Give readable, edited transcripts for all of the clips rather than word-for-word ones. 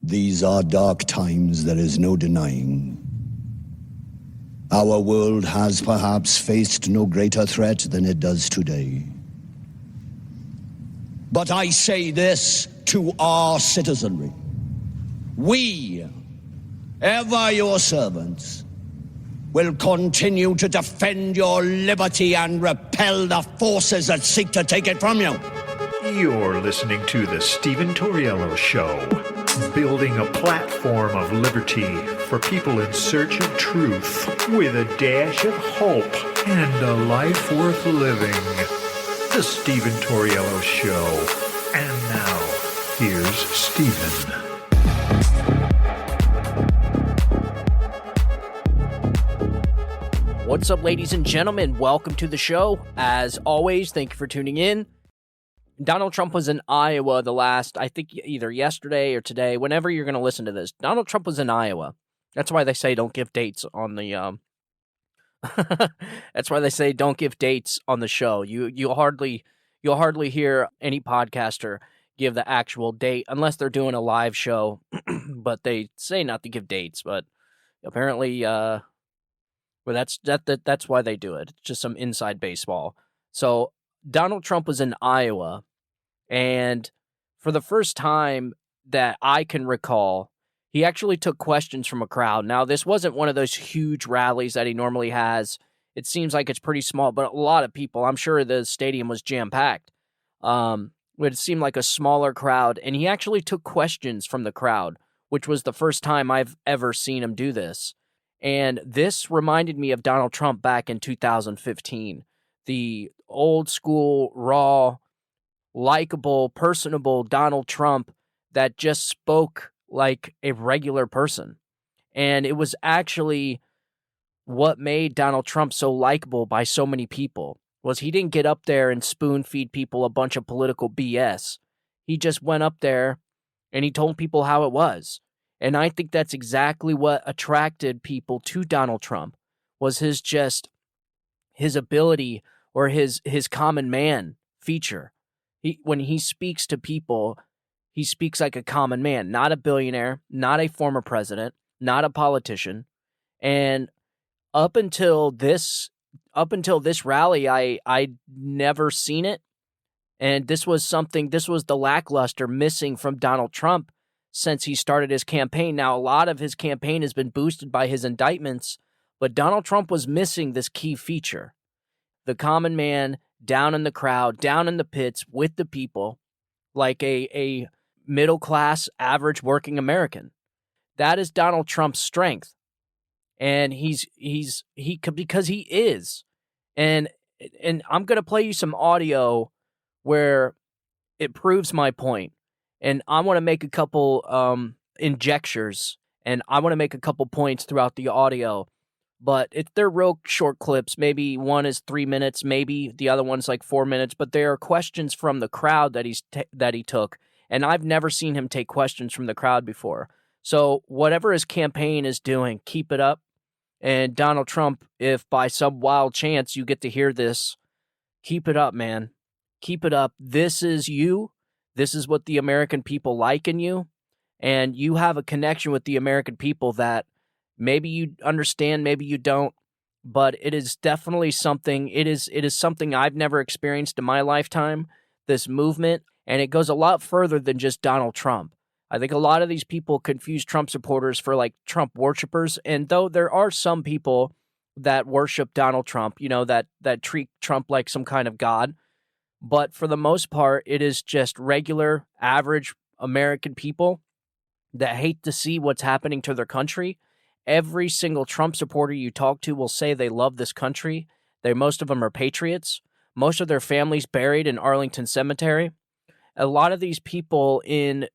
These are dark times, there is no denying. Our world has perhaps faced no greater threat than it does today. But I say this to our citizenry. We, ever your servants, will continue to defend your liberty and repel the forces that seek to take it from you. You're listening to The Stephen Tauriello Show, building a platform of liberty for people in search of truth with a dash of hope and a life worth living. The Stephen Tauriello Show. And now, here's Stephen. What's up, ladies and gentlemen? Welcome to the show. As always, thank you for tuning in. Donald Trump was in Iowa I think either yesterday or today, whenever you're going to listen to this. Donald Trump was in Iowa. That's why they say don't give dates on the, that's why they say don't give dates on the show. You'll hardly hear any podcaster give the actual date unless they're doing a live show, but they say not to give dates, but apparently, well, that's why they do it. It's just some inside baseball. So Donald Trump was in Iowa, and for the first time that I can recall, he actually took questions from a crowd. Now, this wasn't one of those huge rallies that he normally has. It seems like it's pretty small, but a lot of people. I'm sure the stadium was jam-packed. It seemed like a smaller crowd, and he actually took questions from the crowd, which was the first time I've ever seen him do this. And this reminded me of Donald Trump back in 2015. The old school, raw, likable, personable Donald Trump that just spoke like a regular person. And it was actually what made Donald Trump so likable by so many people, was he didn't get up there and spoon feed people a bunch of political BS. He just went up there and he told people how it was. And I think that's exactly what attracted people to Donald Trump, was his ability, or his common man feature. When he speaks to people, he speaks like a common man, not a billionaire, not a former president, not a politician. And up until this rally, I'd never seen it. And this was the lackluster missing from Donald Trump since he started his campaign. Now, a lot of his campaign has been boosted by his indictments, but Donald Trump was missing this key feature. The common man, down in the crowd, down in the pits with the people, like a middle-class, average working American. That is Donald Trump's strength. And because he is. And I'm going to play you some audio where it proves my point. And I want to make a couple injectures, and I want to make a couple points throughout the audio. But they're real short clips. Maybe one is 3 minutes, maybe the other one's like 4 minutes. But there are questions from the crowd that he took, and I've never seen him take questions from the crowd before. So whatever his campaign is doing, keep it up. And Donald Trump, if by some wild chance you get to hear this, keep it up, man. Keep it up. This is you. This is what the American people like in you. And you have a connection with the American people that maybe you understand, maybe you don't. But it is definitely something. It is something I've never experienced in my lifetime, this movement. And it goes a lot further than just Donald Trump. I think a lot of these people confuse Trump supporters for like Trump worshipers. And though there are some people that worship Donald Trump, that treat Trump like some kind of god, but for the most part, it is just regular, average American people that hate to see what's happening to their country. Every single Trump supporter you talk to will say they love this country. Most of them are patriots. Most of their families buried in Arlington Cemetery. A lot of these people in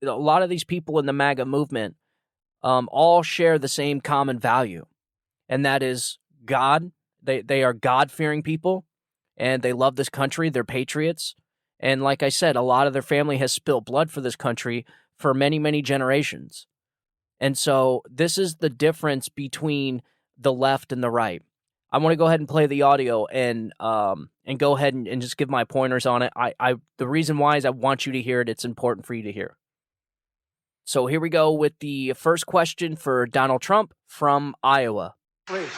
the MAGA movement all share the same common value, and that is God. They are God-fearing people, and they love this country. They're patriots. And like I said, a lot of their family has spilled blood for this country for many, many generations. And so this is the difference between the left and the right. I want to go ahead and play the audio and go ahead and just give my pointers on it. The reason why is I want you to hear it. It's important for you to hear. So here we go with the first question for Donald Trump from Iowa. Please.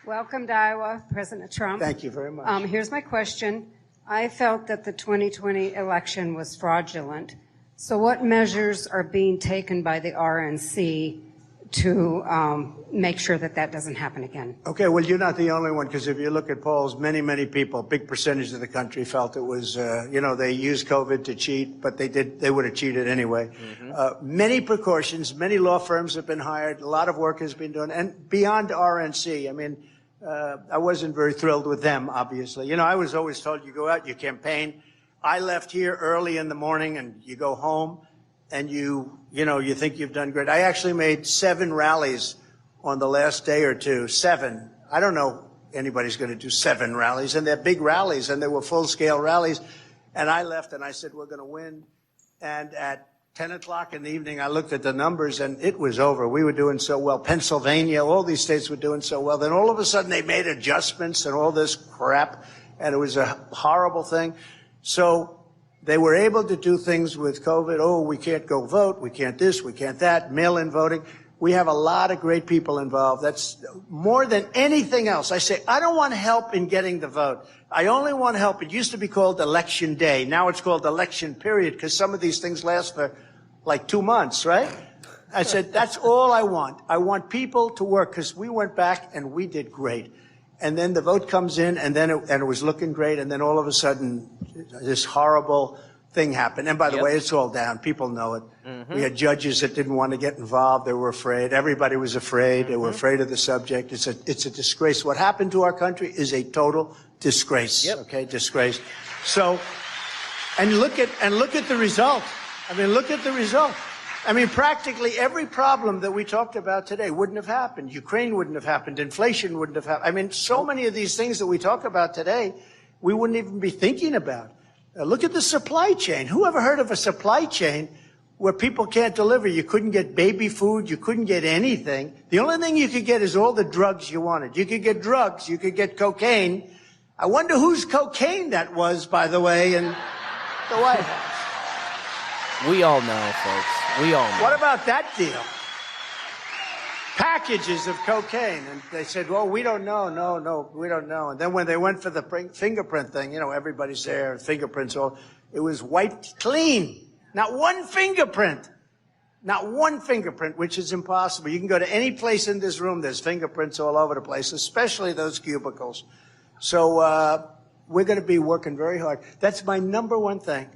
Welcome to Iowa, President Trump. Thank you very much. Here's my question. I felt that the 2020 election was fraudulent. So what measures are being taken by the RNC to make sure that that doesn't happen again? Okay, well, you're not the only one, because if you look at polls, many people, big percentage of the country felt it was, they used COVID to cheat, but they would have cheated anyway. Many precautions, many law firms have been hired, a lot of work has been done, and beyond RNC, I mean, I wasn't very thrilled with them, obviously. I was always told you go out, you campaign. I left here early in the morning and you go home and you think you've done great. I actually made 7 rallies on the last day or two. 7. I don't know anybody's going to do 7 rallies, and they're big rallies, and they were full-scale rallies. And I left and I said, we're going to win. And at 10 o'clock in the evening, I looked at the numbers and it was over. We were doing so well. Pennsylvania, all these states were doing so well. Then all of a sudden they made adjustments and all this crap, and it was a horrible thing. So they were able to do things with COVID. Oh, we can't go vote. We can't this, we can't that. Mail-in voting. We have a lot of great people involved. That's more than anything else. I say, I don't want help in getting the vote. I only want help. It used to be called election day. Now it's called election period, because some of these things last for like 2 months, right? I said, that's all I want. I want people to work, because we went back and we did great. And then the vote comes in, and then it was looking great, and then all of a sudden this horrible thing happened. And by the way, it's all down. People know it. We had judges that didn't want to get involved. They were afraid. Everybody was afraid. They were afraid of the subject. It's a disgrace. What happened to our country is a total disgrace. Okay, disgrace. So, and look at the result. I mean, look at the result. I mean, practically every problem that we talked about today wouldn't have happened. Ukraine wouldn't have happened. Inflation wouldn't have happened. I mean, so many of these things that we talk about today, we wouldn't even be thinking about. Look at the supply chain. Who ever heard of a supply chain where people can't deliver? You couldn't get baby food. You couldn't get anything. The only thing you could get is all the drugs you wanted. You could get drugs. You could get cocaine. I wonder whose cocaine that was, by the way, in the White House. We all know, folks. We all know. What about that deal? Packages of cocaine. And they said, well, we don't know. No, we don't know. And then when they went for the fingerprint thing, everybody's there, fingerprints, it was wiped clean. Not one fingerprint. Not one fingerprint, which is impossible. You can go to any place in this room, there's fingerprints all over the place, especially those cubicles. So we're going to be working very hard. That's my number one thing.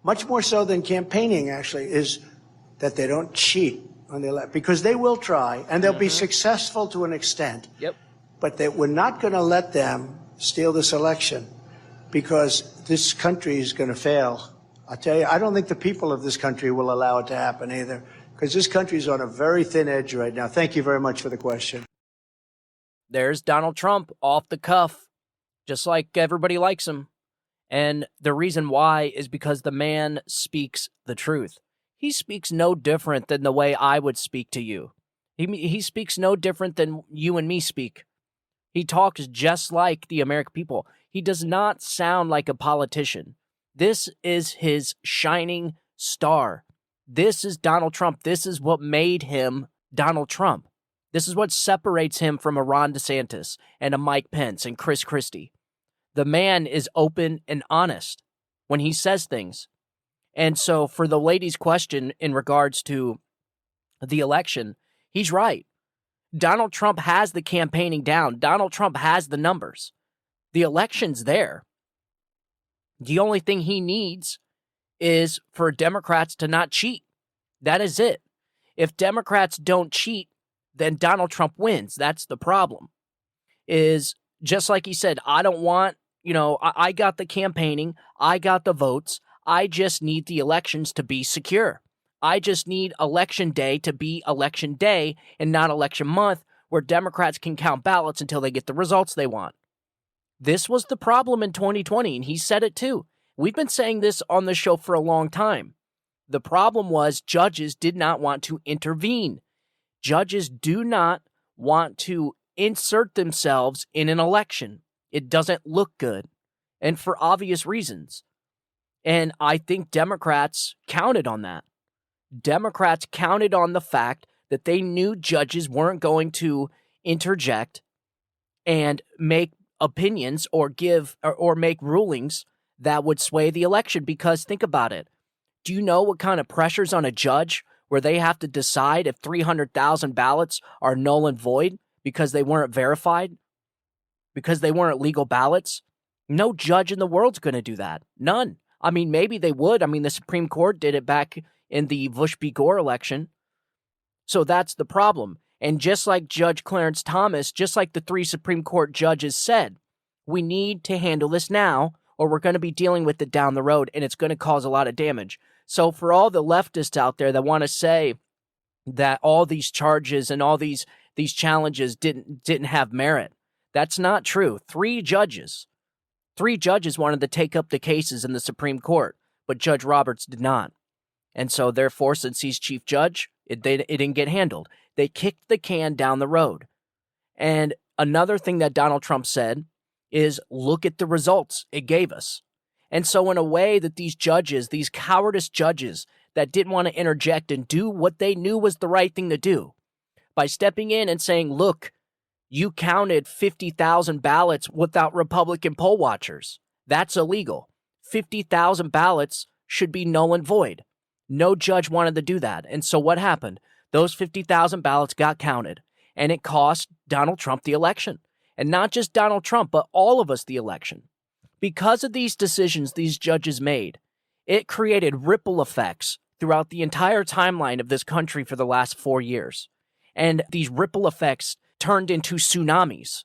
Much more so than campaigning, actually, is that they don't cheat on the election, because they will try, and they'll be successful to an extent. But we're not going to let them steal this election, because this country is going to fail. I tell you, I don't think the people of this country will allow it to happen either, because this country is on a very thin edge right now. Thank you very much for the question. There's Donald Trump off the cuff, just like everybody likes him. And the reason why is because the man speaks the truth. He speaks no different than the way I would speak to you. He speaks no different than you and me speak. He talks just like the American people. He does not sound like a politician. This is his shining star. This is Donald Trump. This is what made him Donald Trump. This is what separates him from a Ron DeSantis and a Mike Pence and Chris Christie. The man is open and honest when he says things. And so for the lady's question in regards to the election, he's right. Donald Trump has the campaigning down. Donald Trump has the numbers. The election's there. The only thing he needs is for Democrats to not cheat. That is it. If Democrats don't cheat, then Donald Trump wins. That's the problem. Is just like he said, I don't want, I got the campaigning, I got the votes, I just need the elections to be secure. I just need election day to be election day and not election month, where Democrats can count ballots until they get the results they want. This was the problem in 2020, and he said it too. We've been saying this on the show for a long time. The problem was judges did not want to intervene. Judges do not want to insert themselves in an election. It doesn't look good, and for obvious reasons. And I think Democrats counted on that. Democrats counted on the fact that they knew judges weren't going to interject and make opinions or give or make rulings that would sway the election. Because think about it. Do you know what kind of pressure's on a judge where they have to decide if 300,000 ballots are null and void because they weren't verified, because they weren't legal ballots? No judge in the world's going to do that. None. I mean, maybe they would. I mean, the Supreme Court did it back in the Bush v. Gore election. So that's the problem. And just like Judge Clarence Thomas, just like the 3 Supreme Court judges said, we need to handle this now or we're going to be dealing with it down the road and it's going to cause a lot of damage. So for all the leftists out there that want to say that all these charges and all these challenges didn't have merit, that's not true. 3 judges wanted to take up the cases in the Supreme Court, but Judge Roberts did not. And so therefore, since he's chief judge, it didn't get handled. They kicked the can down the road. And another thing that Donald Trump said is, look at the results it gave us. And so in a way that these judges, these cowardice judges that didn't want to interject and do what they knew was the right thing to do, by stepping in and saying, look, you counted 50,000 ballots without Republican poll watchers. That's illegal. 50,000 ballots should be null and void. No judge wanted to do that. And so what happened? Those 50,000 ballots got counted, and it cost Donald Trump the election. And not just Donald Trump, but all of us the election. Because of these decisions these judges made, it created ripple effects throughout the entire timeline of this country for the last 4 years. And these ripple effects turned into tsunamis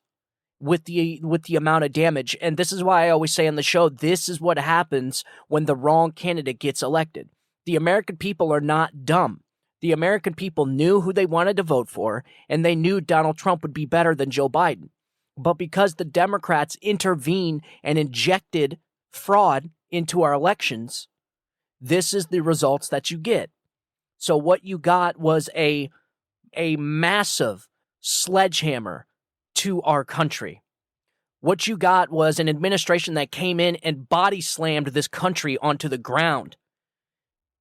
with the amount of damage. And this is why I always say on the show, this is what happens when the wrong candidate gets elected. The American people are not dumb. The American people knew who they wanted to vote for, and they knew Donald Trump would be better than Joe Biden. But because the Democrats intervened and injected fraud into our elections, this is the results that you get. So what you got was a massive sledgehammer to our country. What you got was an administration that came in and body slammed this country onto the ground.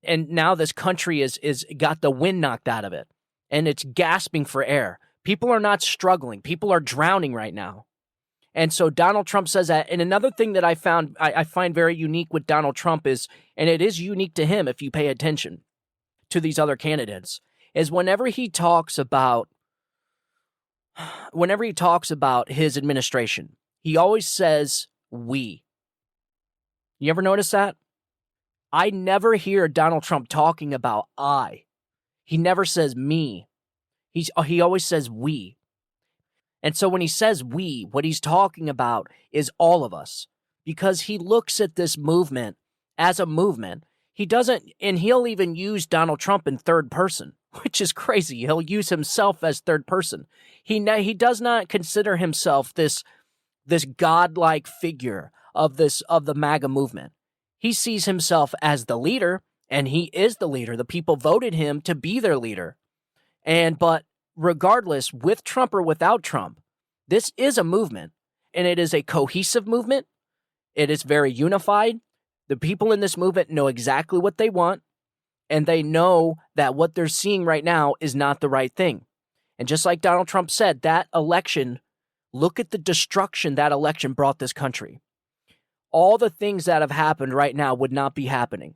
And now this country is got the wind knocked out of it, and it's gasping for air. People are not struggling. People are drowning right now. And so Donald Trump says that. And another thing that I find very unique with Donald Trump is, and it is unique to him if you pay attention to these other candidates, is whenever he talks about his administration, he always says we. You ever notice that? I never hear Donald Trump talking about I. He never says me. He always says we. And so when he says we, what he's talking about is all of us, because he looks at this movement as a movement. He doesn't, and he'll even use Donald Trump in third person, which is crazy. He'll use himself as third person. He does not consider himself this godlike figure of the MAGA movement. He sees himself as the leader, and he is the leader. The people voted him to be their leader. But regardless, with Trump or without Trump, this is a movement, and it is a cohesive movement. It is very unified. The people in this movement know exactly what they want, and they know that what they're seeing right now is not the right thing. And just like Donald Trump said, that election, look at the destruction that election brought this country. All the things that have happened right now would not be happening.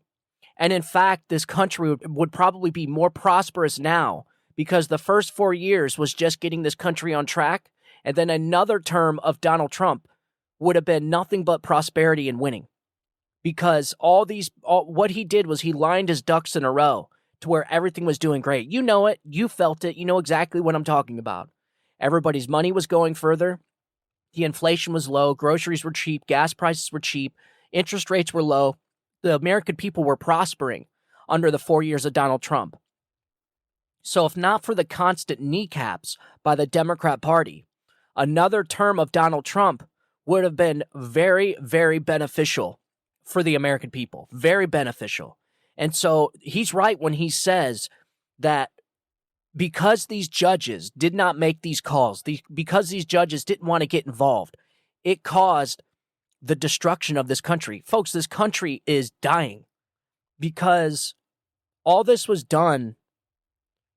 And in fact, this country would probably be more prosperous now, because the first 4 years was just getting this country on track, and then another term of Donald Trump would have been nothing but prosperity and winning. Because what he did was he lined his ducks in a row to where everything was doing great. You know it. You felt it. You know exactly what I'm talking about. Everybody's money was going further. The inflation was low. Groceries were cheap. Gas prices were cheap. Interest rates were low. The American people were prospering under the 4 years of Donald Trump. So if not for the constant kneecaps by the Democrat Party, another term of Donald Trump would have been very, very beneficial for the American people. Very beneficial. And so he's right when he says that because these judges did not make these calls, because these judges didn't want to get involved, it caused the destruction of this country. Folks, this country is dying because All this was done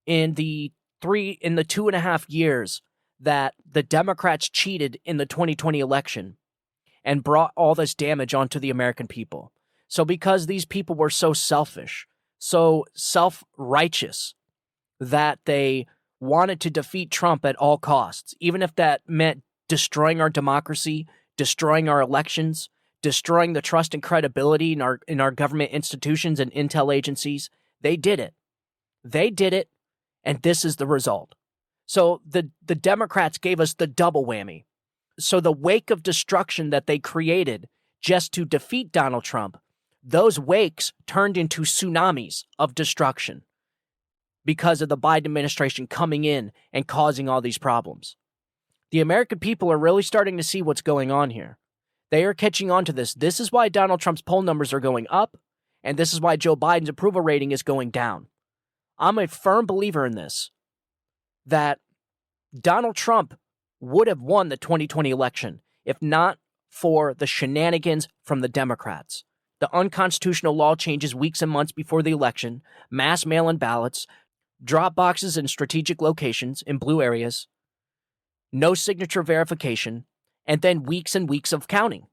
in the 2.5 years that the Democrats cheated in the 2020 election and brought all this damage onto the American people. So because these people were so selfish, so self-righteous, that they wanted to defeat Trump at all costs, even if that meant destroying our democracy, destroying our elections, destroying the trust and credibility in our government institutions and intel agencies. They did it. They did it, and this is the result. So the Democrats gave us the double whammy. So the wake of destruction that they created just to defeat Donald Trump, those wakes turned into tsunamis of destruction because of the Biden administration coming in and causing all these problems. The American people are really starting to see what's going on here. They are catching on to this. This is why Donald Trump's poll numbers are going up, and this is why Joe Biden's approval rating is going down. I'm a firm believer in this, that Donald Trump would have won the 2020 election if not for the shenanigans from the Democrats. The unconstitutional law changes weeks and months before the election, mass mail-in ballots, drop boxes in strategic locations in blue areas, no signature verification, and then weeks and weeks of counting.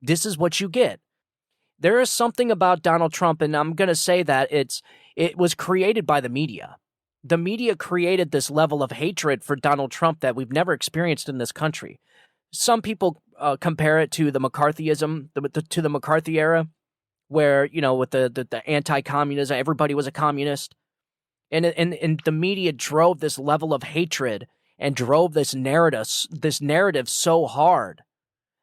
This is what you get. There is something about Donald Trump, and I'm going to say that it was created by the media. The media created this level of hatred for Donald Trump that we've never experienced in this country. Some people compare it to the McCarthyism, to the McCarthy era, where, with the anti-communism, everybody was a communist. And the media drove this level of hatred and drove this narrative so hard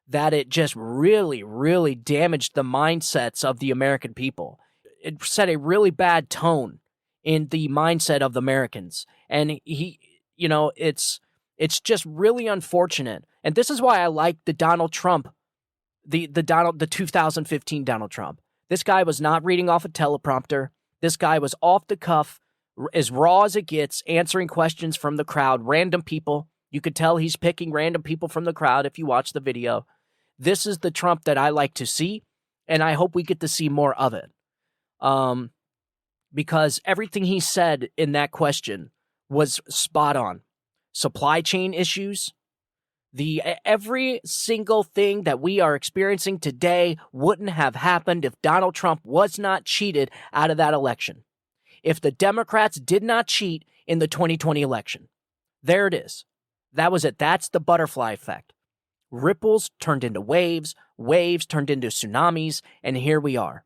that it just really, really damaged the mindsets of the American people. It set a really bad tone in the mindset of the Americans. And it's just really unfortunate. And this is why I like the Donald Trump, the 2015 Donald Trump. This guy was not reading off a teleprompter. This guy was off the cuff, as raw as it gets, answering questions from the crowd, random people. You could tell he's picking random people from the crowd if you watch the video. This is the Trump that I like to see, and I hope we get to see more of it. Because everything he said in that question was spot on. Supply chain issues, every single thing that we are experiencing today wouldn't have happened if Donald Trump was not cheated out of that election. If the Democrats did not cheat in the 2020 election. There it is. That was it. That's the butterfly effect. Ripples turned into waves, waves turned into tsunamis, and here we are.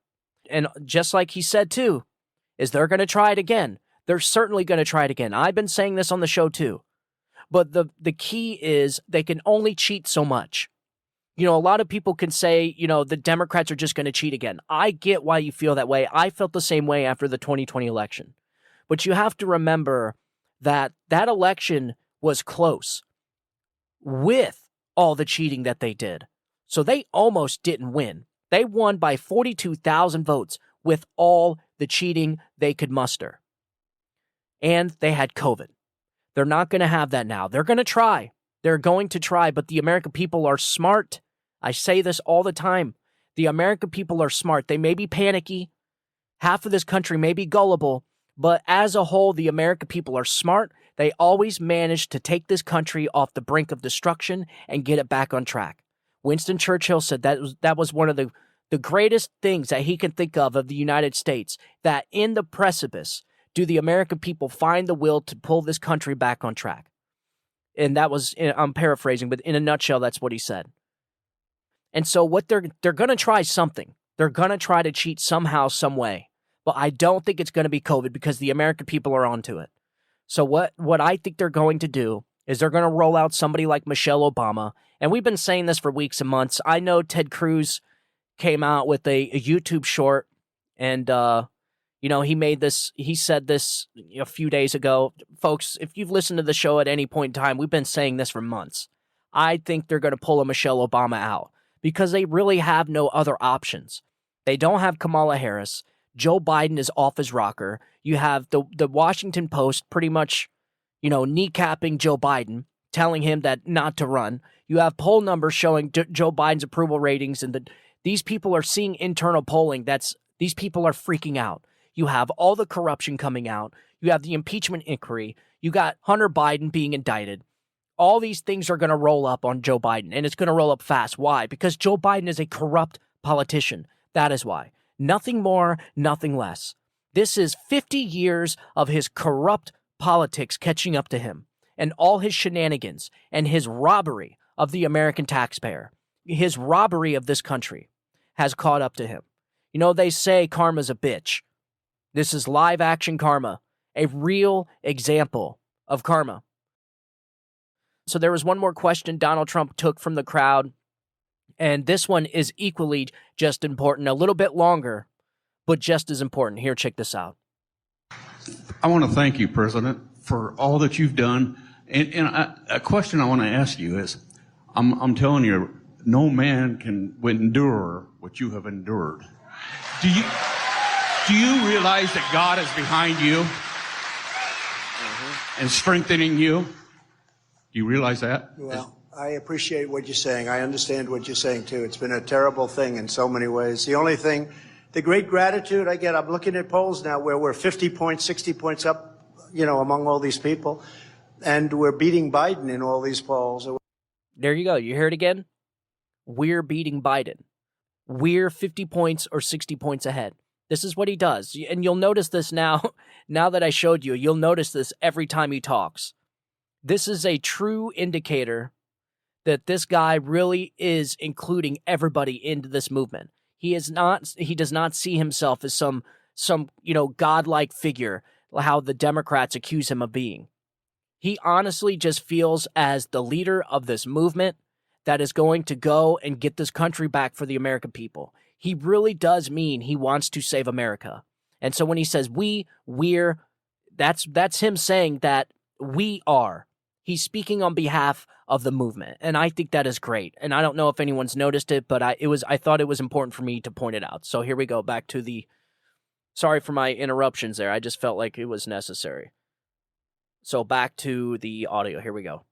And just like he said too, is they're going to try it again. They're certainly going to try it again. I've been saying this on the show too. But the key is they can only cheat so much. A lot of people can say, the Democrats are just going to cheat again. I get why you feel that way. I felt the same way after the 2020 election. But you have to remember that election was close with all the cheating that they did. So they almost didn't win. They won by 42,000 votes with all the cheating they could muster. And they had COVID. They're not going to have that now. They're going to try. They're going to try, but the American people are smart. I say this all the time. The American people are smart. They may be panicky. Half of this country may be gullible, but as a whole, the American people are smart. They always manage to take this country off the brink of destruction and get it back on track. Winston Churchill said that was one of the greatest things that he can think of the United States, that in the precipice, do the American people find the will to pull this country back on track? And that was, I'm paraphrasing, but in a nutshell, that's what he said. And so what they're going to try something. They're going to try to cheat somehow, some way. But I don't think it's going to be COVID because the American people are onto it. So what I think they're going to do is they're going to roll out somebody like Michelle Obama. And we've been saying this for weeks and months. I know Ted Cruz came out with a YouTube short, and he said this a few days ago. Folks, if you've listened to the show at any point in time, we've been saying this for months. I think they're going to pull a Michelle Obama out because they really have no other options. They don't have Kamala Harris. Joe Biden is off his rocker. You have the Washington Post pretty much, kneecapping Joe Biden, telling him that not to run. You have poll numbers showing Joe Biden's approval ratings, and these people are seeing internal polling. These people are freaking out. You have all the corruption coming out. You have the impeachment inquiry. You got Hunter Biden being indicted. All these things are going to roll up on Joe Biden, and it's going to roll up fast. Why? Because Joe Biden is a corrupt politician. That is why. Nothing more, nothing less. This is 50 years of his corrupt politics catching up to him, and all his shenanigans and his robbery of the American taxpayer. His robbery of this country has caught up to him. You know, they say karma's a bitch. This is live action karma, a real example of karma. So there was one more question Donald Trump took from the crowd, and this one is equally just important, a little bit longer, but just as important. Here, check this out. I want to thank you, President, for all that you've done. And a question I want to ask you is, I'm telling you, no man can endure what you have endured. Do you realize that God is behind you and strengthening you? Do you realize that? Well, I appreciate what you're saying. I understand what you're saying, too. It's been a terrible thing in so many ways. The only thing, the great gratitude I get, I'm looking at polls now where we're 50 points, 60 points up, among all these people, and we're beating Biden in all these polls. There you go. You hear it again? We're beating Biden. We're 50 points or 60 points ahead. This is what he does. And you'll notice this now that I showed you, you'll notice this every time he talks. This is a true indicator that this guy really is including everybody into this movement. He does not see himself as some godlike figure, how the Democrats accuse him of being. He honestly just feels as the leader of this movement that is going to go and get this country back for the American people. He really does mean he wants to save America. And so when he says we're, that's him saying that we are. He's speaking on behalf of the movement, and I think that is great. And I don't know if anyone's noticed it, but I thought it was important for me to point it out. So here we go, back to the... Sorry for my interruptions there. I just felt like it was necessary. So back to the audio. Here we go.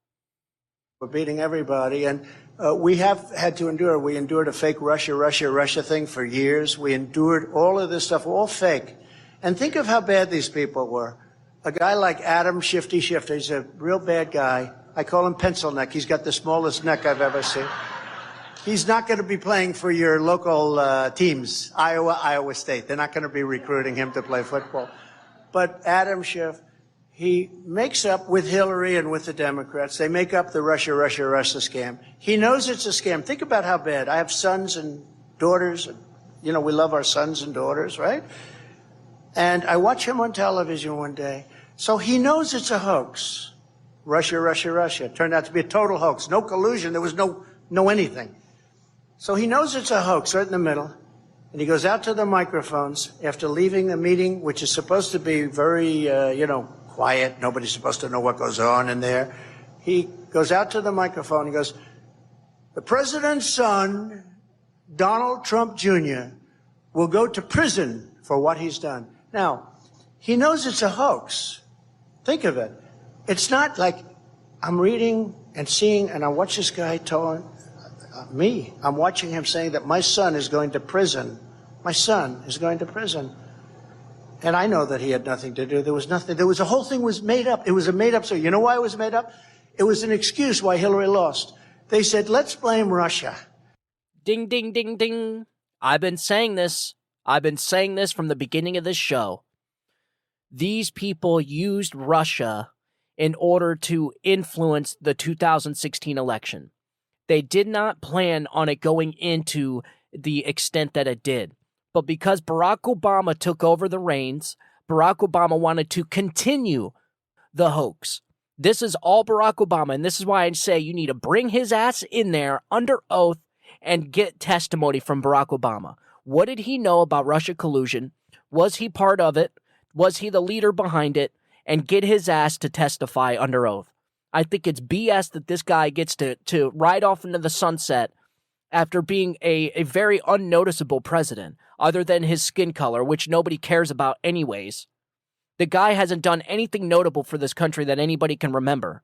We're beating everybody, and we have had to endure. We endured a fake Russia thing for years. We endured all of this stuff, all fake. And think of how bad these people were. A guy like Adam Shifty Shifter, he's a real bad guy. I call him pencil neck. He's got the smallest neck I've ever seen. He's not going to be playing for your local teams, Iowa State. They're not going to be recruiting him to play football. But Adam Schiff, he makes up with Hillary and with the Democrats. They make up the Russia scam. He knows it's a scam. Think about how bad. I have sons and daughters. We love our sons and daughters, right? And I watch him on television one day. So he knows it's a hoax. Russia. Turned out to be a total hoax. No collusion. There was no anything. So he knows it's a hoax right in the middle. And he goes out to the microphones after leaving a meeting, which is supposed to be very, quiet. Nobody's supposed to know what goes on in there. He goes out to the microphone. He goes, the president's son, Donald Trump Jr., will go to prison for what he's done. Now, he knows it's a hoax. Think of it. It's not like I'm reading and seeing, and I watch this guy telling I'm watching him saying that my son is going to prison. My son is going to prison. And I know that he had nothing to do. There was nothing. The whole thing was made up. It was a made up story. You know why it was made up? It was an excuse why Hillary lost. They said, let's blame Russia. Ding, ding, ding, ding. I've been saying this from the beginning of this show. These people used Russia in order to influence the 2016 election. They did not plan on it going into the extent that it did. But because Barack Obama took over the reins, Barack Obama wanted to continue the hoax. This is all Barack Obama, and this is why I say you need to bring his ass in there under oath and get testimony from Barack Obama. What did he know about Russia collusion? Was he part of it? Was he the leader behind it? And get his ass to testify under oath. I think it's BS that this guy gets to ride off into the sunset after being a very unnoticeable president, other than his skin color, which nobody cares about anyways. The guy hasn't done anything notable for this country that anybody can remember,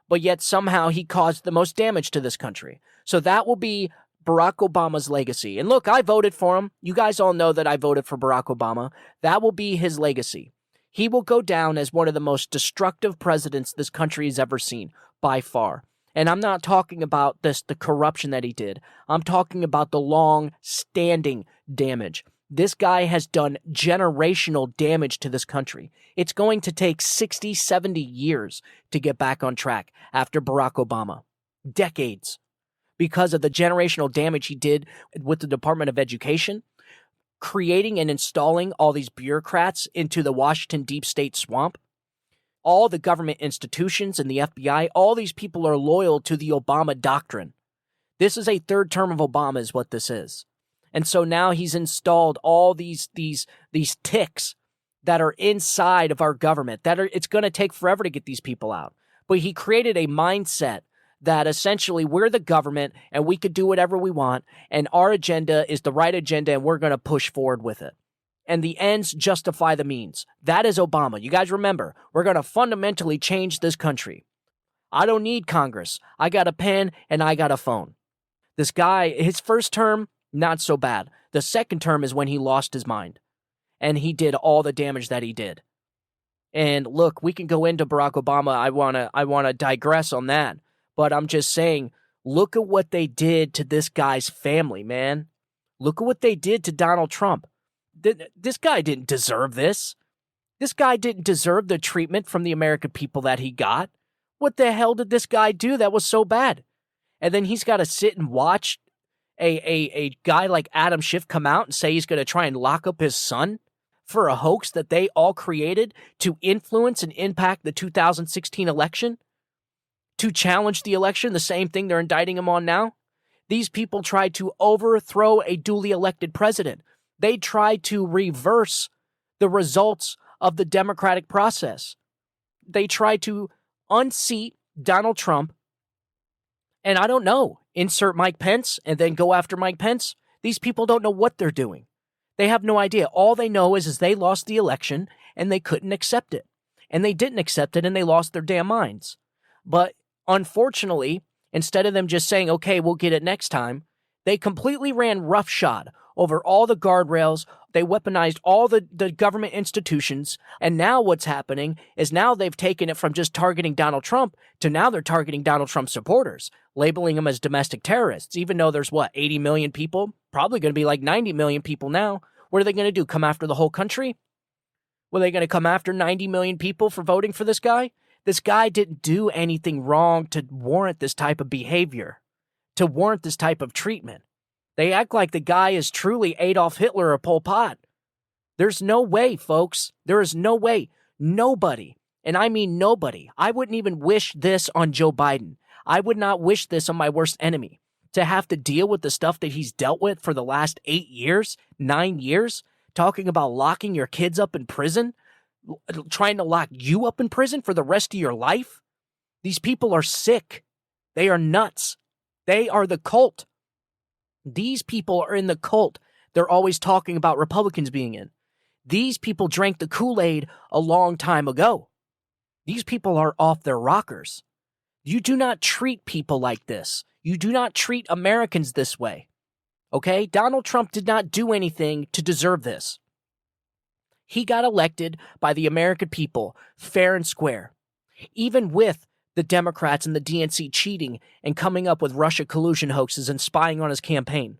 but yet somehow he caused the most damage to this country. So that will be Barack Obama's legacy. And look, I voted for him. You guys all know that I voted for Barack Obama. That will be his legacy. He will go down as one of the most destructive presidents this country has ever seen, by far. And I'm not talking about the corruption that he did. I'm talking about the long-standing damage. This guy has done generational damage to this country. It's going to take 60, 70 years to get back on track after Barack Obama. Decades. Because of the generational damage he did with the Department of Education, creating and installing all these bureaucrats into the Washington deep state swamp. All the government institutions and the FBI, all these people are loyal to the Obama doctrine. This is a third term of Obama is what this is. And so now he's installed all these ticks that are inside of our government. It's going to take forever to get these people out. But he created a mindset that essentially we're the government and we could do whatever we want, and our agenda is the right agenda and we're going to push forward with it. And the ends justify the means. That is Obama. You guys remember, we're going to fundamentally change this country. I don't need Congress. I got a pen and I got a phone. This guy, his first term, not so bad. The second term is when he lost his mind. And he did all the damage that he did. And look, we can go into Barack Obama. I want to digress on that. But I'm just saying, look at what they did to this guy's family, man. Look at what they did to Donald Trump. This guy didn't deserve this. This guy didn't deserve the treatment from the American people that he got. What the hell did this guy do that was so bad? And then he's got to sit and watch a guy like Adam Schiff come out and say he's going to try and lock up his son for a hoax that they all created to influence and impact the 2016 election? To challenge the election, the same thing they're indicting him on now? These people tried to overthrow a duly elected president. They tried to reverse the results of the democratic process. They tried to unseat Donald Trump, and I don't know, insert Mike Pence and then go after Mike Pence. These people don't know what they're doing. They have no idea. All they know is they lost the election and they couldn't accept it. And they didn't accept it and they lost their damn minds. But unfortunately, instead of them just saying, okay, we'll get it next time, they completely ran roughshod over all the guardrails. They weaponized all the government institutions. And now what's happening is now they've taken it from just targeting Donald Trump to now they're targeting Donald Trump supporters, labeling them as domestic terrorists, even though there's 80 million people, probably going to be like 90 million people now. What are they going to do? Come after the whole country? Were they going to come after 90 million people for voting for this guy? This guy didn't do anything wrong to warrant this type of behavior, to warrant this type of treatment. They act like the guy is truly Adolf Hitler or Pol Pot. There's no way, folks. There is no way. Nobody, and I mean nobody, I wouldn't even wish this on Joe Biden. I would not wish this on my worst enemy. To have to deal with the stuff that he's dealt with for the last 8 years, 9 years, talking about locking your kids up in prison, trying to lock you up in prison for the rest of your life. These people are sick. They are nuts. They are the cult. These people are in the cult they're always talking about Republicans being in. These people drank the Kool-Aid a long time ago. These people are off their rockers. You do not treat people like this. You do not treat Americans this way. Okay? Donald Trump did not do anything to deserve this. He got elected by the American people, fair and square. Even with the Democrats and the DNC cheating and coming up with Russia collusion hoaxes and spying on his campaign.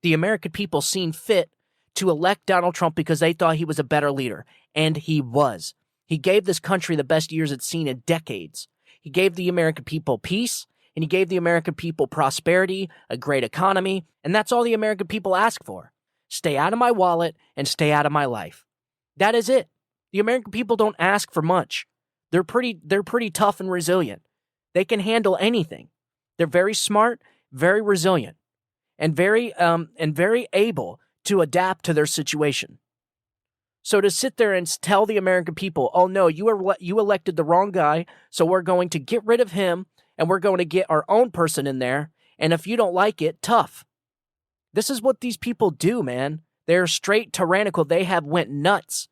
The American people seen fit to elect Donald Trump because they thought he was a better leader. And he was. He gave this country the best years it's seen in decades. He gave the American people peace, and he gave the American people prosperity, a great economy, and that's all the American people ask for. Stay out of my wallet and stay out of my life. That is it. The American people don't ask for much. They're pretty tough and resilient. They can handle anything. They're very smart, very resilient, and very able to adapt to their situation. So to sit there and tell the American people, oh no, you elected the wrong guy, so we're going to get rid of him and we're going to get our own person in there, and if you don't like it, tough. This is what these people do, man. They're straight tyrannical. They have went nuts.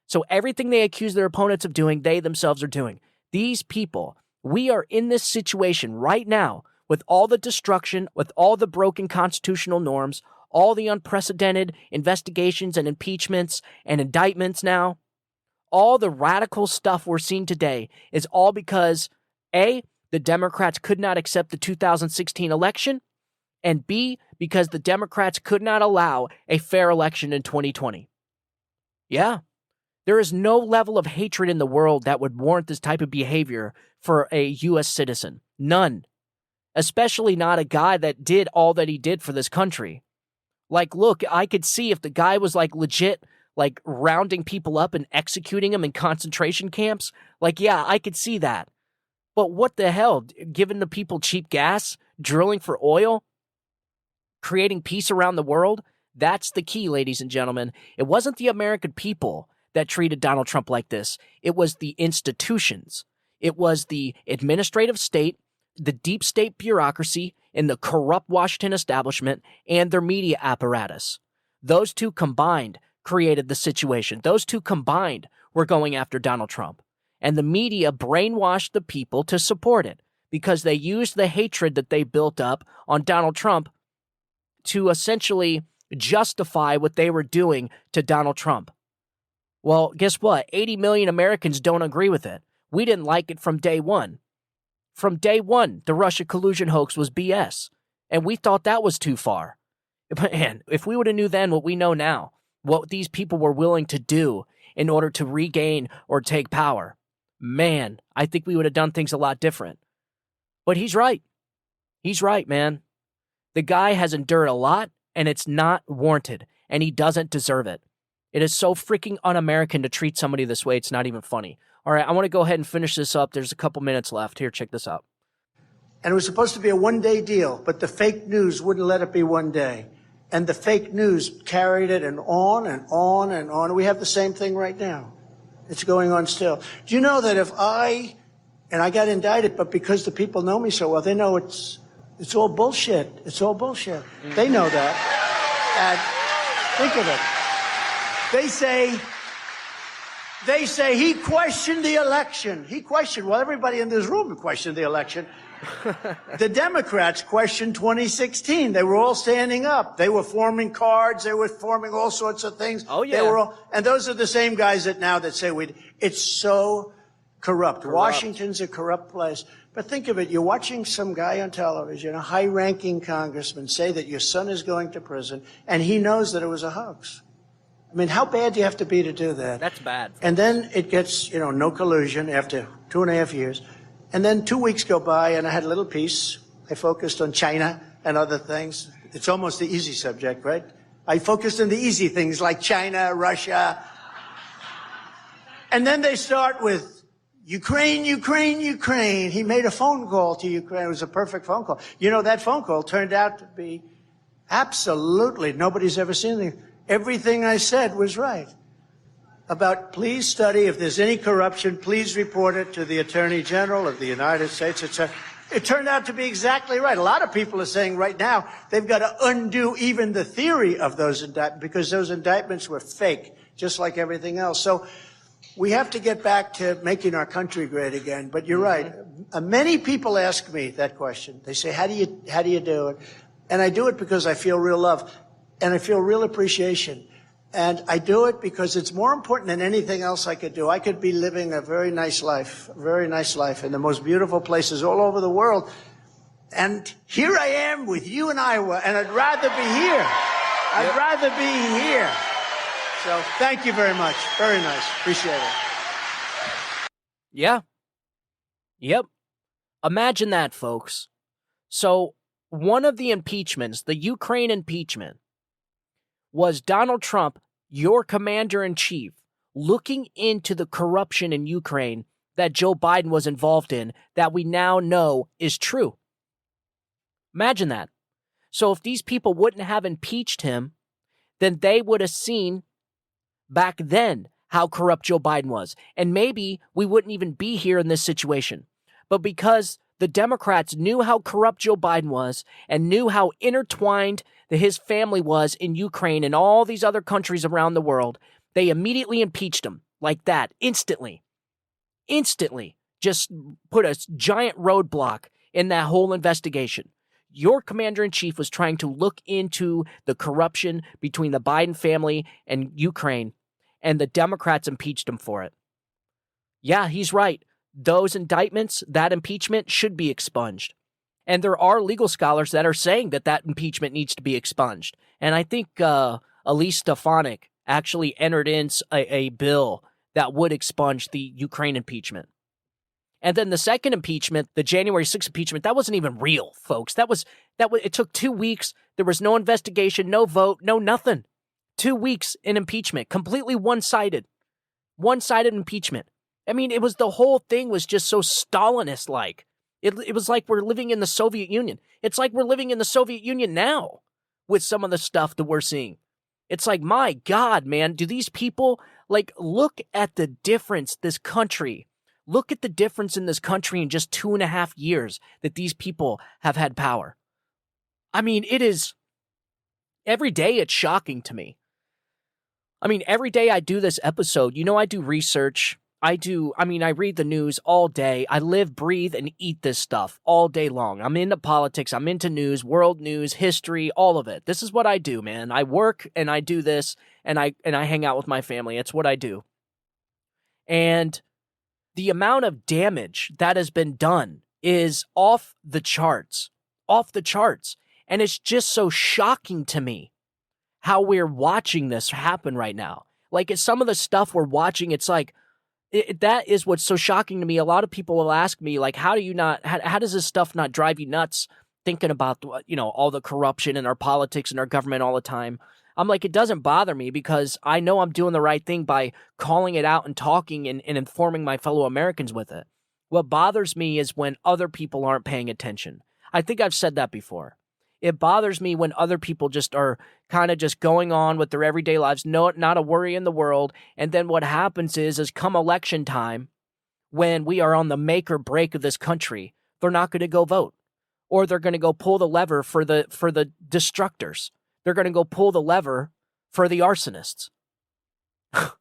So everything they accuse their opponents of doing, they themselves are doing. These people, we are in this situation right now with all the destruction, with all the broken constitutional norms, all the unprecedented investigations and impeachments and indictments now, all the radical stuff we're seeing today is all because, A, the Democrats could not accept the 2016 election, and B, because the Democrats could not allow a fair election in 2020. Yeah, there is no level of hatred in the world that would warrant this type of behavior for a U.S. citizen. None. Especially not a guy that did all that he did for this country. Like, look, I could see if the guy was like legit, like rounding people up and executing them in concentration camps. Like, yeah, I could see that. But what the hell? Giving the people cheap gas, drilling for oil, creating peace around the world? That's the key, ladies and gentlemen. It wasn't the American people that treated Donald Trump like this. It was the institutions. It was the administrative state, the deep state bureaucracy, and the corrupt Washington establishment and their media apparatus. Those two combined created the situation. Those two combined were going after Donald Trump. And the media brainwashed the people to support it because they used the hatred that they built up on Donald Trump to essentially justify what they were doing to Donald Trump. Well, guess what? 80 million Americans don't agree with it. We didn't like it from day one. From day one, the Russia collusion hoax was BS, and we thought that was too far. Man, if we would have knew then what we know now, what these people were willing to do in order to regain or take power, man, I think we would have done things a lot different. But he's right. He's right, man. The guy has endured a lot, and it's not warranted, and he doesn't deserve it. It is so freaking un-American to treat somebody this way, it's not even funny. All right, I want to go ahead and finish this up. There's a couple minutes left. Here, check this out. And it was supposed to be a one-day deal, but the fake news wouldn't let it be one day. And the fake news carried it and on and on and on. We have the same thing right now. It's going on still. Do you know that if I got indicted, but because the people know me so well, they know it's all bullshit. It's all bullshit. They know that. And think of it. They say he questioned the election. Well, everybody in this room questioned the election. The Democrats questioned 2016. They were all standing up. They were forming cards. They were forming all sorts of things. Oh, yeah. And those are the same guys that say it's so corrupt. Washington's a corrupt place. But think of it. You're watching some guy on television, a high-ranking congressman, say that your son is going to prison, and he knows that it was a hoax. I mean, how bad do you have to be to do that? That's bad. And then it gets, no collusion after 2.5 years. And then 2 weeks go by, and I had a little piece. I focused on China and other things. It's almost the easy subject, right? I focused on the easy things like China, Russia. And then they start with Ukraine, Ukraine, Ukraine. He made a phone call to Ukraine. It was a perfect phone call. That phone call turned out to be absolutely, nobody's ever seen anything. Everything I said was right. About please study, if there's any corruption, please report it to the Attorney General of the United States, etc. It turned out to be exactly right. A lot of people are saying right now they've got to undo even the theory of those indictments because those indictments were fake, just like everything else. So we have to get back to making our country great again. But you're right. Many people ask me that question. They say, how do you do it? And I do it because I feel real love. And I feel real appreciation. And I do it because it's more important than anything else I could do. I could be living a very nice life in the most beautiful places all over the world. And here I am with you in Iowa, and I'd rather be here. I'd rather be here. So thank you very much. Very nice. Appreciate it. Yeah. Yep. Imagine that, folks. So one of the impeachments, the Ukraine impeachment, was Donald Trump, your commander-in-chief, looking into the corruption in Ukraine that Joe Biden was involved in that we now know is true. Imagine that. So if these people wouldn't have impeached him, then they would have seen back then how corrupt Joe Biden was. And maybe we wouldn't even be here in this situation. But because the Democrats knew how corrupt Joe Biden was and knew how intertwined his family was in Ukraine and all these other countries around the world, they immediately impeached him like that, instantly. Instantly. Just put a giant roadblock in that whole investigation. Your commander-in-chief was trying to look into the corruption between the Biden family and Ukraine, and the Democrats impeached him for it. Yeah, he's right. Those indictments, that impeachment should be expunged. And there are legal scholars that are saying that that impeachment needs to be expunged. And I think Elise Stefanik actually entered in a bill that would expunge the Ukraine impeachment. And then the second impeachment, the January 6th impeachment, that wasn't even real, folks. It took 2 weeks. There was no investigation, no vote, no nothing. 2 weeks in impeachment, completely one-sided impeachment. I mean, the whole thing was just so Stalinist-like. It was like we're living in the Soviet Union. It's like we're living in the Soviet Union now with some of the stuff that we're seeing. It's like, my God, man, do these people, look at the difference Look at the difference in this country in just 2.5 years that these people have had power. I mean, every day it's shocking to me. I mean, every day I do this episode, I do research. I read the news all day. I live, breathe, and eat this stuff all day long. I'm into politics. I'm into news, world news, history, all of it. This is what I do, man. I work and I do this and I hang out with my family. It's what I do. And the amount of damage that has been done is off the charts. And it's just so shocking to me how we're watching this happen right now. It's some of the stuff we're watching, it's like, that is what's so shocking to me. A lot of people will ask me, how does this stuff not drive you nuts thinking about, all the corruption in our politics and our government all the time? I'm like, it doesn't bother me because I know I'm doing the right thing by calling it out and talking and informing my fellow Americans with it. What bothers me is when other people aren't paying attention. I think I've said that before. It bothers me when other people just are kind of just going on with their everyday lives, not a worry in the world. And then what happens is come election time, when we are on the make or break of this country, they're not going to go vote, or they're going to go pull the lever for the destructors. They're going to go pull the lever for the arsonists.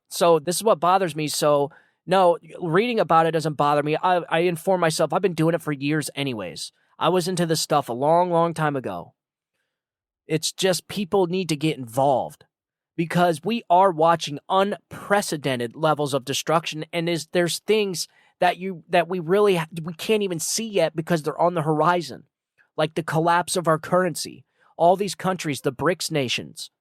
So this is what bothers me. So no, reading about it doesn't bother me. I inform myself. I've been doing it for years anyways. I was into this stuff a long, long time ago. It's just people need to get involved because we are watching unprecedented levels of destruction, and there's things that we can't even see yet because they're on the horizon, like the collapse of our currency. All these countries, the BRICS nations,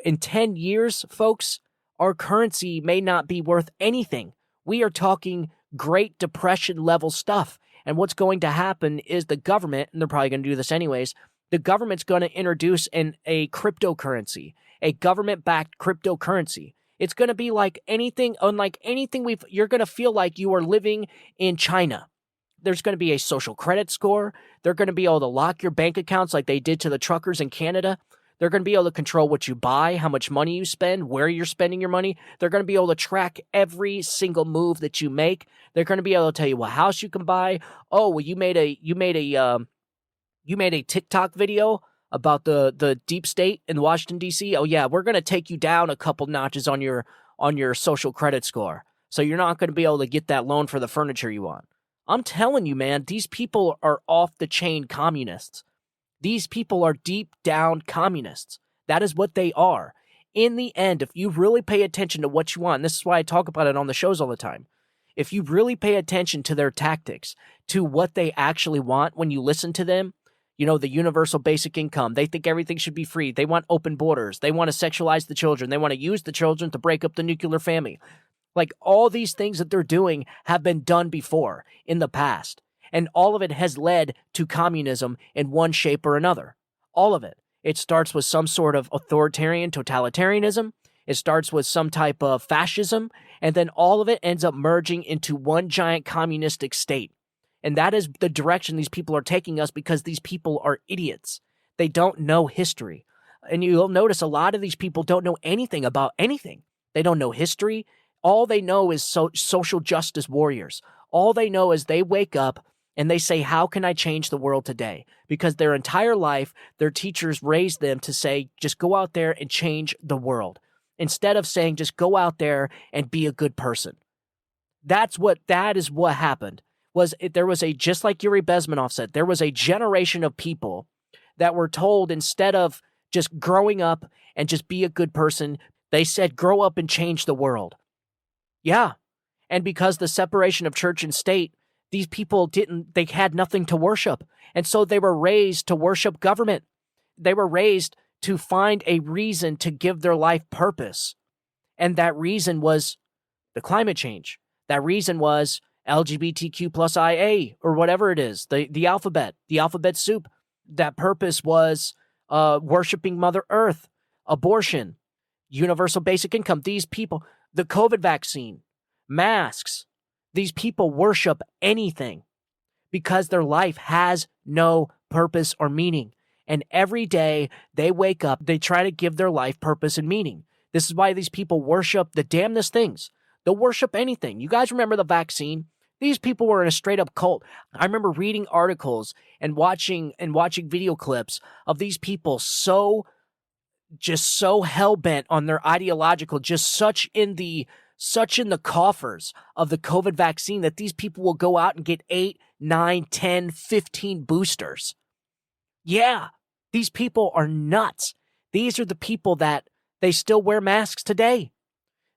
in 10 years, folks, our currency may not be worth anything. We are talking Great Depression level stuff. And what's going to happen is the government, and they're probably going to do this anyways, the government's going to introduce a cryptocurrency, a government-backed cryptocurrency. It's going to be unlike anything you're going to feel like you are living in China. There's going to be a social credit score. They're going to be able to lock your bank accounts like they did to the truckers in Canada. They're going to be able to control what you buy, how much money you spend, where you're spending your money. They're going to be able to track every single move that you make. They're going to be able to tell you what house you can buy. Oh, well, you made a TikTok video about the deep state in Washington D.C. Oh yeah, we're going to take you down a couple notches on your social credit score, so you're not going to be able to get that loan for the furniture you want. I'm telling you, man, these people are off the chain communists. These people are deep down communists. That is what they are. In the end, if you really pay attention to what you want, and this is why I talk about it on the shows all the time, if you really pay attention to their tactics, to what they actually want when you listen to them, the universal basic income, they think everything should be free. They want open borders. They want to sexualize the children. They want to use the children to break up the nuclear family. All these things that they're doing have been done before in the past. And all of it has led to communism in one shape or another. All of it. It starts with some sort of authoritarian totalitarianism. It starts with some type of fascism. And then all of it ends up merging into one giant communistic state. And that is the direction these people are taking us because these people are idiots. They don't know history. And you'll notice a lot of these people don't know anything about anything. They don't know history. All they know is social justice warriors. All they know is they wake up and they say, how can I change the world today? Because their entire life, their teachers raised them to say, just go out there and change the world. Instead of saying, just go out there and be a good person. That is what happened. there was a, just like Yuri Bezmenov said, there was a generation of people that were told, instead of just growing up and just be a good person, they said, grow up and change the world. Yeah. And because the separation of church and state, these people they had nothing to worship. And so they were raised to worship government. They were raised to find a reason to give their life purpose. And that reason was the climate change. That reason was LGBTQ plus IA, or whatever it is, the alphabet soup. That purpose was worshiping Mother Earth, abortion, universal basic income. These people, the COVID vaccine, masks, these people worship anything because their life has no purpose or meaning. And every day they wake up, they try to give their life purpose and meaning. This is why these people worship the damnedest things. They'll worship anything. You guys remember the vaccine? These people were in a straight up cult. I remember reading articles and watching video clips of these people so hell bent on their ideological, such in the coffers of the COVID vaccine that these people will go out and get 8, 9, 10, 15 boosters. Yeah, these people are nuts. These are the people that they still wear masks today.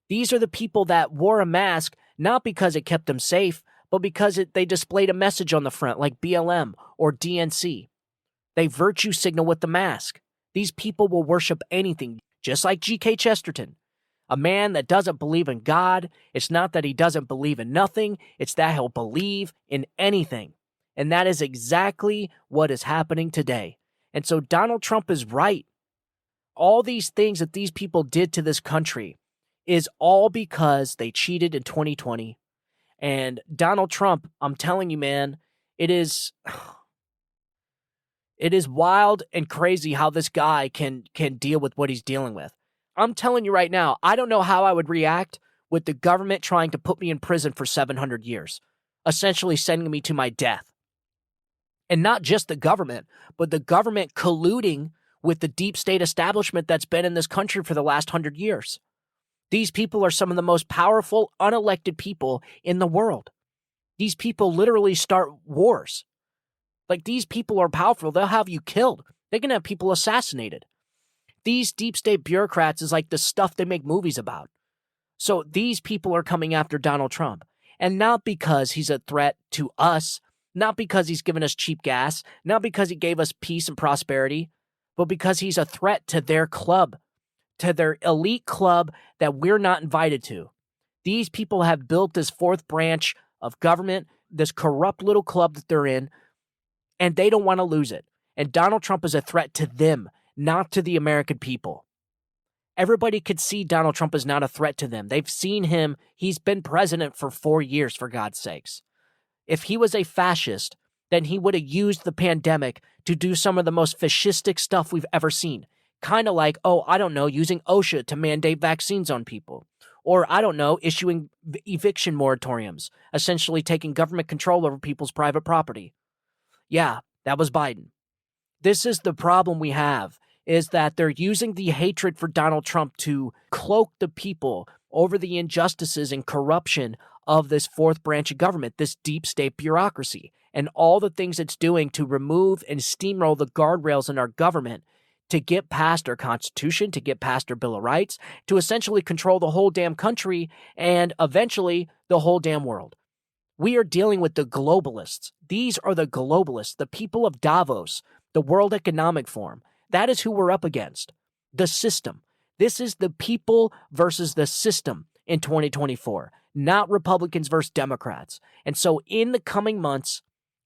These are the people that wore a mask not because it kept them safe, but because they displayed a message on the front like BLM or DNC. They virtue signal with the mask. These people will worship anything, just like G.K. Chesterton. A man that doesn't believe in God, it's not that he doesn't believe in nothing, it's that he'll believe in anything. And that is exactly what is happening today. And so Donald Trump is right. All these things that these people did to this country is all because they cheated in 2020. And Donald Trump, I'm telling you, man, it is wild and crazy how this guy can deal with what he's dealing with. I'm telling you right now, I don't know how I would react with the government trying to put me in prison for 700 years, essentially sending me to my death. And not just the government, but the government colluding with the deep state establishment that's been in this country for the last 100 years. These people are some of the most powerful, unelected people in the world. These people literally start wars. Like, these people are powerful. They'll have you killed. They can have people assassinated. These deep state bureaucrats is like the stuff they make movies about. So these people are coming after Donald Trump. And not because he's a threat to us, not because he's given us cheap gas, not because he gave us peace and prosperity, but because he's a threat to their club, to their elite club that we're not invited to. These people have built this fourth branch of government, this corrupt little club that they're in, and they don't want to lose it. And Donald Trump is a threat to them, not to the American people. Everybody could see Donald Trump is not a threat to them. They've seen him. He's been president for 4 years, for God's sakes. If he was a fascist, then he would have used the pandemic to do some of the most fascistic stuff we've ever seen. Kind of like, using OSHA to mandate vaccines on people. Or, issuing eviction moratoriums, essentially taking government control over people's private property. Yeah, that was Biden. This is the problem we have, is that they're using the hatred for Donald Trump to cloak the people over the injustices and corruption of this fourth branch of government, this deep state bureaucracy, and all the things it's doing to remove and steamroll the guardrails in our government to get past our Constitution, to get past our Bill of Rights, to essentially control the whole damn country and eventually the whole damn world. We are dealing with the globalists. These are the globalists, the people of Davos, the World Economic Forum. That is who we're up against. The system. This is the people versus the system in 2024, not Republicans versus Democrats. And so in the coming months,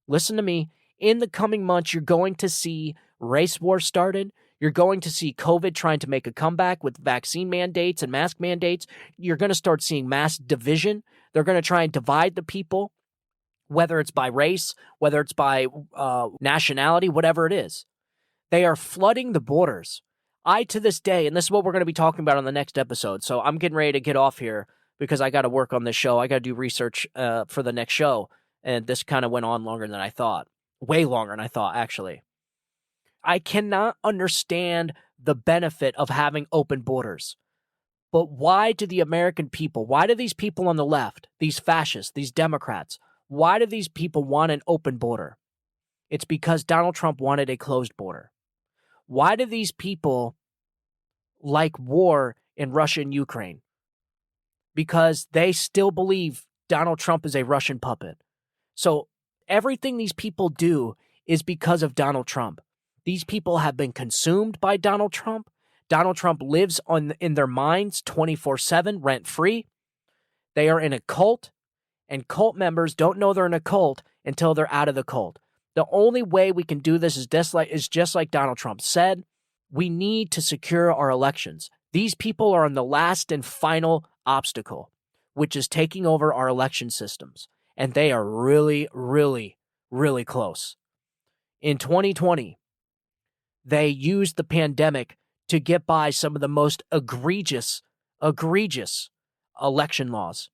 listen to me, in the coming months, you're going to see race wars started. You're going to see COVID trying to make a comeback with vaccine mandates and mask mandates. You're going to start seeing mass division. They're going to try and divide the people, whether it's by race, whether it's by nationality, whatever it is. They are flooding the borders. To this day, and this is what we're going to be talking about on the next episode, so I'm getting ready to get off here because I got to work on this show. I got to do research for the next show, and this kind of went on longer than I thought. Way longer than I thought, actually. I cannot understand the benefit of having open borders. But why do the American people, why do these people on the left, these fascists, these Democrats, Why do these people want an open border? It's because Donald Trump wanted a closed border. Why do these people like war in Russia and Ukraine? Because they still believe Donald Trump is a Russian puppet. So everything these people do is because of Donald Trump. These people have been consumed by Donald Trump. Donald Trump lives in their minds 24/7, rent-free. They are in a cult, and cult members don't know they're in a cult until they're out of the cult. The only way we can do this is just like Donald Trump said. We need to secure our elections. These people are on the last and final obstacle, which is taking over our election systems. And they are really, really, really close. In 2020, they used the pandemic to get by some of the most egregious election laws.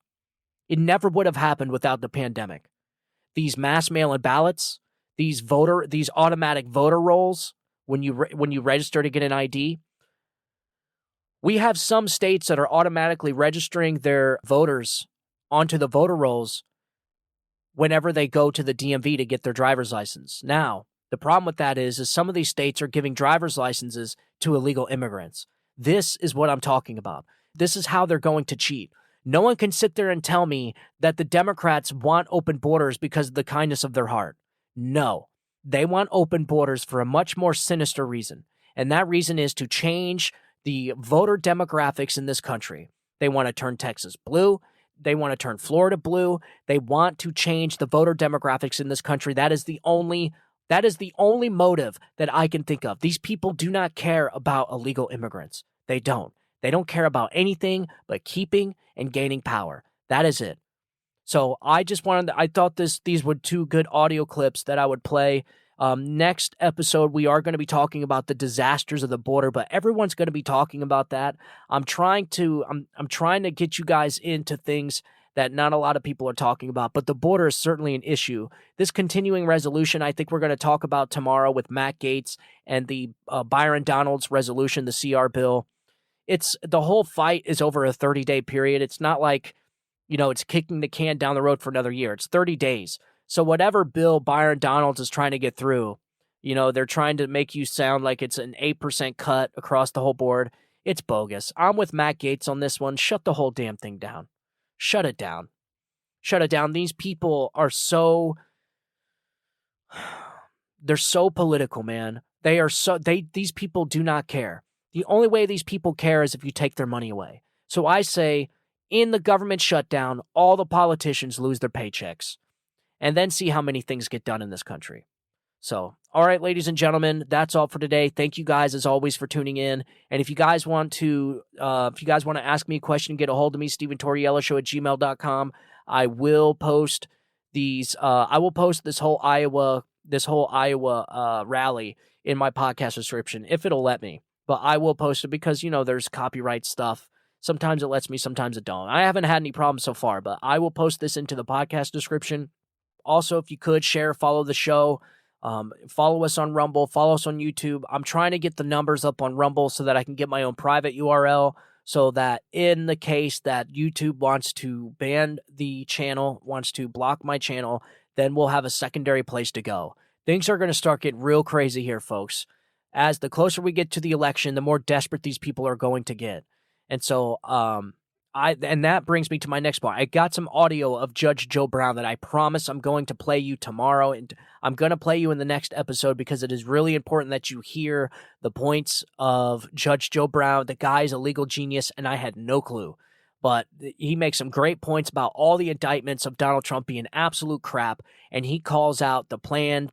It never would have happened without the pandemic. These mass mail-in ballots, these automatic voter rolls, when you register to get an ID. We have some states that are automatically registering their voters onto the voter rolls whenever they go to the DMV to get their driver's license. Now, the problem with that is some of these states are giving driver's licenses to illegal immigrants. This is what I'm talking about. This is how they're going to cheat. No one can sit there and tell me that the Democrats want open borders because of the kindness of their heart. No, they want open borders for a much more sinister reason. And that reason is to change the voter demographics in this country. They want to turn Texas blue. They want to turn Florida blue. They want to change the voter demographics in this country. That is the only motive that I can think of. These people do not care about illegal immigrants. They don't. They don't care about anything but keeping and gaining power. That is it. So I thought these were two good audio clips that I would play. Next episode, we are going to be talking about the disasters of the border, but everyone's going to be talking about that. I'm trying to get you guys into things that not a lot of people are talking about, but the border is certainly an issue. This continuing resolution, I think we're going to talk about tomorrow with Matt Gaetz and the Byron Donalds resolution, the CR bill. The whole fight is over a 30-day period. It's not like, it's kicking the can down the road for another year. It's 30 days. So whatever bill Byron Donalds is trying to get through, they're trying to make you sound like it's an 8% cut across the whole board. It's bogus. I'm with Matt Gaetz on this one. Shut the whole damn thing down. Shut it down. Shut it down. These people are they're so political, man. These people do not care. The only way these people care is if you take their money away. So I say, in the government shutdown, all the politicians lose their paychecks. And then see how many things get done in this country. So, all right, ladies and gentlemen, that's all for today. Thank you guys, as always, for tuning in. And if you guys want to ask me a question, get a hold of me, StephenTaurielloShow@gmail.com. I will post these. I will post this whole Iowa rally in my podcast description if it'll let me. But I will post it because there's copyright stuff. Sometimes it lets me, sometimes it don't. I haven't had any problems so far, but I will post this into the podcast description. Also, if you could share, follow the show, follow us on Rumble, follow us on YouTube. I'm trying to get the numbers up on Rumble so that I can get my own private URL so that in the case that YouTube wants to ban the channel, wants to block my channel, then we'll have a secondary place to go. Things are going to start getting real crazy here, folks. As the closer we get to the election, the more desperate these people are going to get. And so, and that brings me to my next point. I got some audio of Judge Joe Brown that I promise I'm going to play you tomorrow, and I'm going to play you in the next episode because it is really important that you hear the points of Judge Joe Brown. The guy is a legal genius, and I had no clue. But he makes some great points about all the indictments of Donald Trump being absolute crap, and he calls out the plan.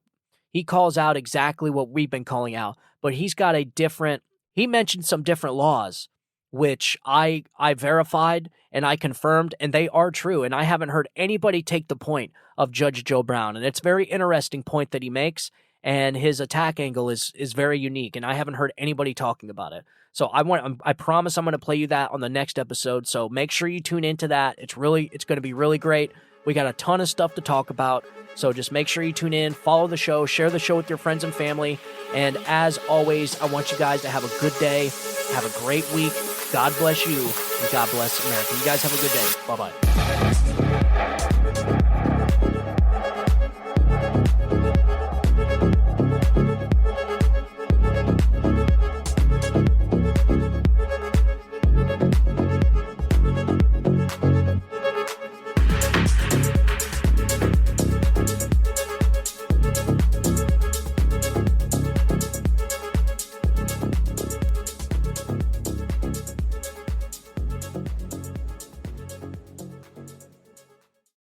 He calls out exactly what we've been calling out, but he mentioned some different laws which I verified and I confirmed, and they are true. And I haven't heard anybody take the point of Judge Joe Brown. And it's a very interesting point that he makes, and his attack angle is very unique, and I haven't heard anybody talking about it. So I promise I'm going to play you that on the next episode. So make sure you tune into that. It's going to be really great. We got a ton of stuff to talk about. So just make sure you tune in, follow the show, share the show with your friends and family. And as always, I want you guys to have a good day, have a great week. God bless you, and God bless America. You guys have a good day. Bye-bye.